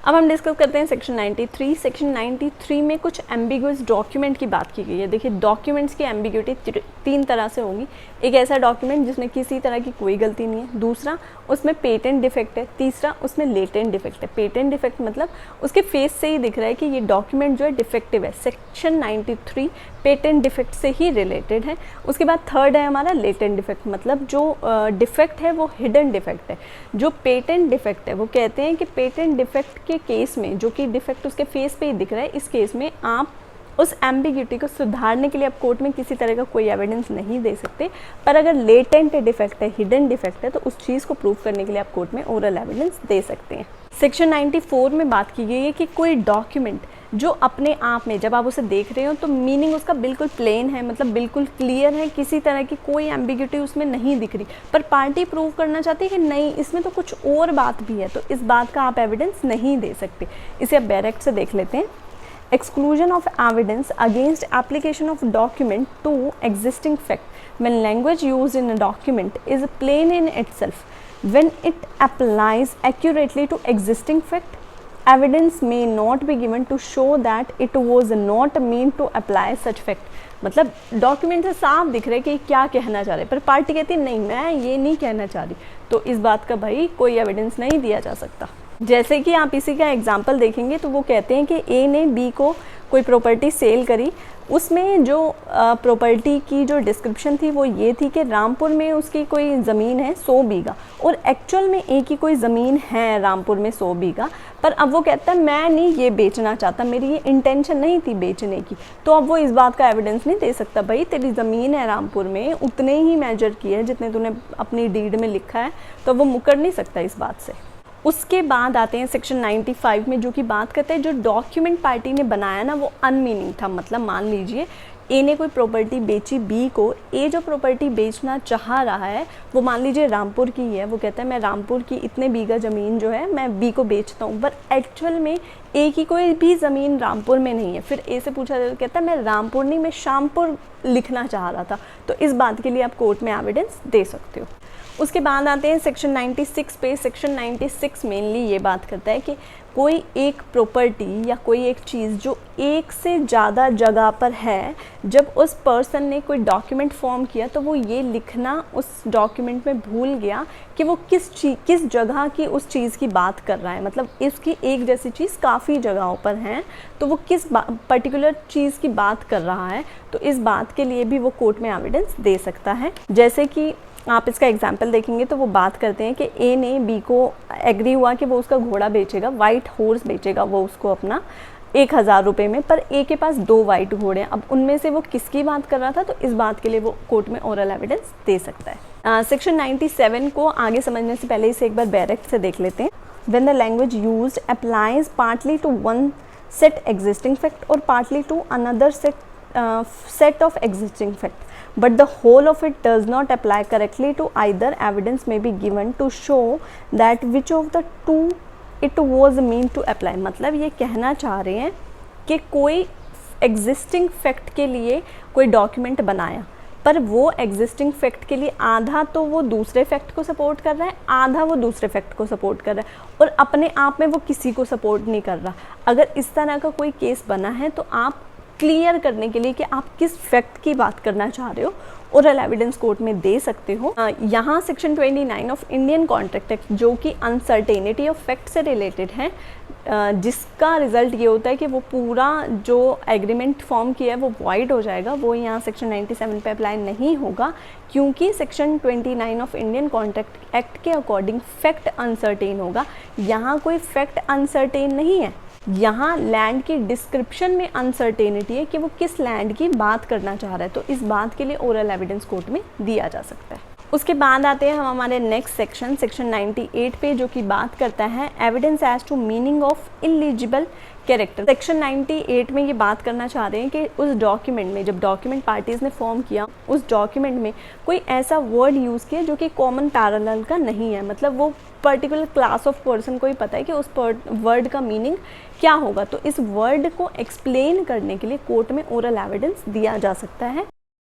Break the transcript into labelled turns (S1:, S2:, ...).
S1: अब हम डिस्कस करते हैं सेक्शन 93। सेक्शन 93 में कुछ एम्बिगुअस डॉक्यूमेंट की बात की गई है। देखिए डॉक्यूमेंट्स की एम्बिग्यूटी 3 तरह से होगी। एक ऐसा डॉक्यूमेंट जिसमें किसी तरह की कोई गलती नहीं है, दूसरा उसमें पेटेंट डिफेक्ट है, तीसरा उसमें लेटेंट डिफेक्ट है। पेटेंट डिफेक्ट मतलब उसके फेस से ही दिख रहा है कि ये डॉक्यूमेंट जो है डिफेक्टिव है। सेक्शन 93 पेटेंट डिफेक्ट से ही रिलेटेड है। उसके बाद थर्ड है हमारा लेटेंट डिफेक्ट, मतलब जो डिफेक्ट है वो हिडन डिफेक्ट है। जो पेटेंट डिफेक्ट है वो कहते हैं कि पेटेंट डिफेक्ट के केस में जो कि डिफेक्ट उसके फेस पे ही दिख रहा है, इस केस में आप उस एम्बिग्यूटी को सुधारने के लिए आप कोर्ट में किसी तरह का कोई एविडेंस नहीं दे सकते। पर अगर लेटेंट डिफेक्ट है, हिडन डिफेक्ट है, तो उस चीज़ को प्रूव करने के लिए आप कोर्ट में ओरल एविडेंस दे सकते हैं। सेक्शन 94 में बात की गई है कि कोई डॉक्यूमेंट जो अपने आप में जब आप उसे देख रहे हो तो मीनिंग उसका बिल्कुल प्लेन है, मतलब बिल्कुल क्लियर है, किसी तरह की कोई एम्बिग्यूटी उसमें नहीं दिख रही, पर पार्टी प्रूव करना चाहती है कि नहीं इसमें तो कुछ और बात भी है, तो इस बात का आप एविडेंस नहीं दे सकते। इसे आप डायरेक्ट से देख लेते हैं। Exclusion of evidence against application of document to existing fact when language used in a document is plain in itself, when it applies accurately to existing fact, evidence may not be given to show that it was not meant to apply such fact। मतलब document से साफ दिख रहा है कि क्या कहना चाह रहे हैं, पर पार्टी कहती है नहीं मैं ये नहीं कहना चाह रही, तो इस बात का भाई कोई एविडेंस नहीं दिया जा सकता। जैसे कि आप इसी का एग्जाम्पल देखेंगे तो वो कहते हैं कि ए ने बी को कोई प्रॉपर्टी सेल करी, उसमें जो प्रॉपर्टी की जो डिस्क्रिप्शन थी वो ये थी कि रामपुर में उसकी कोई ज़मीन है 100 बीघा, और एक्चुअल में ए की कोई ज़मीन है रामपुर में 100 बीघा, पर अब वो कहता है मैं नहीं ये बेचना चाहता, मेरी ये इंटेंशन नहीं थी बेचने की, तो अब वो इस बात का एविडेंस नहीं दे सकता भाई तेरी ज़मीन है रामपुर में, उतने ही मेजर की है जितने तूने अपनी डीड में लिखा है, तो वो मुकर नहीं सकता इस बात से। उसके बाद आते हैं सेक्शन 95 में, जो कि बात करते हैं जो डॉक्यूमेंट पार्टी ने बनाया ना वो अनमीनिंग था। मतलब मान लीजिए ए ने कोई प्रॉपर्टी बेची बी को, ए जो प्रॉपर्टी बेचना चाह रहा है वो मान लीजिए रामपुर की है, वो कहता है मैं रामपुर की इतने बीघा ज़मीन जो है मैं बी को बेचता हूँ, पर एक्चुअल में ए की कोई भी ज़मीन रामपुर में नहीं है। फिर ए से पूछा जाता, कहता है मैं रामपुर नहीं मैं शामपुर लिखना चाह रहा था, तो इस बात के लिए आप कोर्ट में एविडेंस दे सकते हो। उसके बाद आते हैं सेक्शन 96 पे। सेक्शन 96 मेनली ये बात करता है कि कोई एक प्रॉपर्टी या कोई एक चीज़ जो एक से ज़्यादा जगह पर है, जब उस पर्सन ने कोई डॉक्यूमेंट फॉर्म किया तो वो ये लिखना उस डॉक्यूमेंट में भूल गया कि वो किस जगह की उस चीज़ की बात कर रहा है। मतलब इसकी एक जैसी चीज़ काफ़ी जगहों पर है, तो वो किस पर्टिकुलर चीज़ की बात कर रहा है, तो इस बात के लिए भी वो कोर्ट में एविडेंस दे सकता है। जैसे कि आप इसका एग्जाम्पल देखेंगे तो वो बात करते हैं कि ए ने बी को एग्री हुआ कि वो उसका घोड़ा बेचेगा, वाइट हॉर्स बेचेगा वो उसको अपना 1000 रुपये में, पर ए के पास 2 वाइट घोड़े हैं, अब उनमें से वो किसकी बात कर रहा था, तो इस बात के लिए वो कोर्ट में ओरल एविडेंस दे सकता है। सेक्शन 97 को आगे समझने से पहले इसे एक बार डायरेक्ट से देख लेते हैं। When the language used applies partly to one set existing fact और partly to another set of existing fact, but the whole of it does not apply correctly to either, evidence may be given to show that which of the two it was meant to apply। मतलब ये कहना चाह रहे हैं कि कोई existing fact के लिए कोई डॉक्यूमेंट बनाया, पर वो एग्जिस्टिंग फैक्ट के लिए आधा तो वो दूसरे फैक्ट को सपोर्ट कर रहा है, आधा वो दूसरे फैक्ट को सपोर्ट कर रहा है, और अपने आप में वो किसी को सपोर्ट नहीं कर रहा। अगर इस तरह का कोई केस बना है तो आप क्लियर करने के लिए कि आप किस फैक्ट की बात करना चाह रहे हो ओरल एविडेंस कोर्ट में दे सकते हो। यहाँ section 29 of Indian contract act जो कि अनसर्टेनिटी ऑफ फैक्ट से रिलेटेड है, जिसका रिजल्ट ये होता है कि वो पूरा जो एग्रीमेंट फॉर्म किया है वो वॉइड हो जाएगा, वो यहाँ सेक्शन 97 पे अप्लाई नहीं होगा, क्योंकि section 29 of Indian contract act के अकॉर्डिंग फैक्ट अनसर्टेन होगा। यहाँ कोई फैक्ट अनसर्टेन नहीं है, यहाँ लैंड की डिस्क्रिप्शन में अनसर्टेनिटी है कि वो किस लैंड की बात करना चाह रहा है, तो इस बात के लिए ओरल एविडेंस कोर्ट में दिया जा सकता है। उसके बाद आते हैं हम हमारे नेक्स्ट सेक्शन 98 पे, जो कि बात करता है evidence as to meaning of eligible character. Section 98 में ये बात करना चाह रहे हैं कि उस डॉक्यूमेंट में जब डॉक्यूमेंट पार्टीज़ ने फॉर्म किया, उस डॉक्यूमेंट में कोई ऐसा वर्ड यूज़ किया जो कि कॉमन पैरेलल का नहीं है, मतलब वो पर्टिकुलर क्लास ऑफ पर्सन को ही पता है कि उस वर्ड का मीनिंग क्या होगा, तो इस वर्ड को एक्सप्लेन करने के लिए कोर्ट में ओरल एविडेंस दिया जा सकता है।